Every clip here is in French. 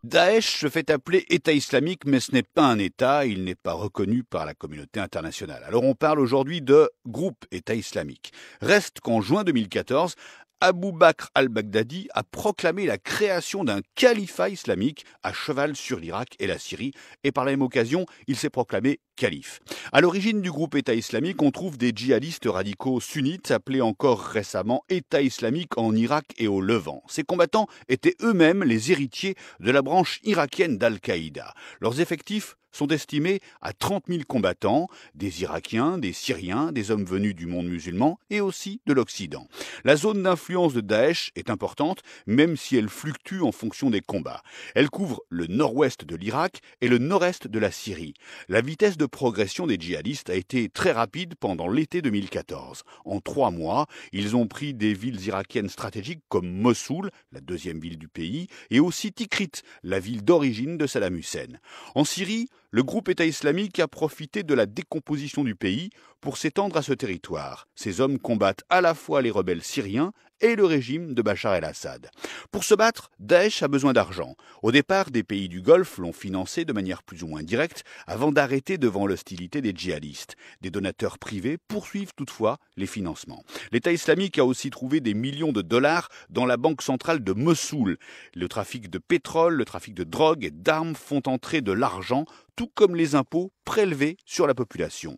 Daesh se fait appeler État islamique, mais ce n'est pas un État, il n'est pas reconnu par la communauté internationale. Alors on parle aujourd'hui de groupe État islamique. Reste qu'en juin 2014, Abu Bakr al-Baghdadi a proclamé la création d'un califat islamique à cheval sur l'Irak et la Syrie, et par la même occasion, il s'est proclamé calife. À l'origine du groupe État islamique, on trouve des djihadistes radicaux sunnites appelés encore récemment État islamique en Irak et au Levant. Ces combattants étaient eux-mêmes les héritiers de la branche irakienne d'Al-Qaïda. Leurs effectifs sont estimés à 30 000 combattants, des Irakiens, des Syriens, des hommes venus du monde musulman et aussi de l'Occident. La zone d'influence de Daesh est importante, même si elle fluctue en fonction des combats. Elle couvre le nord-ouest de l'Irak et le nord-est de la Syrie. La vitesse de progression des djihadistes a été très rapide pendant l'été 2014. En 3 mois, ils ont pris des villes irakiennes stratégiques comme Mossoul, la deuxième ville du pays, et aussi Tikrit, la ville d'origine de Saddam Hussein. En Syrie, le groupe État islamique a profité de la décomposition du pays pour s'étendre à ce territoire. Ces hommes combattent à la fois les rebelles syriens et le régime de Bachar el-Assad. Pour se battre, Daesh a besoin d'argent. Au départ, des pays du Golfe l'ont financé de manière plus ou moins directe avant d'arrêter devant l'hostilité des djihadistes. Des donateurs privés poursuivent toutefois les financements. L'État islamique a aussi trouvé des millions de dollars dans la banque centrale de Mossoul. Le trafic de pétrole, le trafic de drogue et d'armes font entrer de l'argent, tout comme les impôts prélevés sur la population.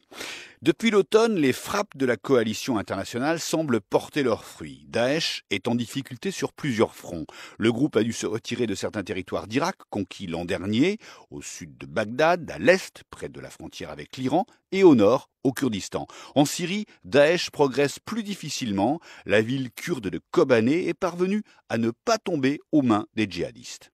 Depuis l'automne, les frappes de la coalition internationale semblent porter leurs fruits. Daesh est en difficulté sur plusieurs fronts. Le groupe a dû se retirer de certains territoires d'Irak, conquis l'an dernier, au sud de Bagdad, à l'est, près de la frontière avec l'Iran, et au nord, au Kurdistan. En Syrie, Daesh progresse plus difficilement. La ville kurde de Kobané est parvenue à ne pas tomber aux mains des djihadistes.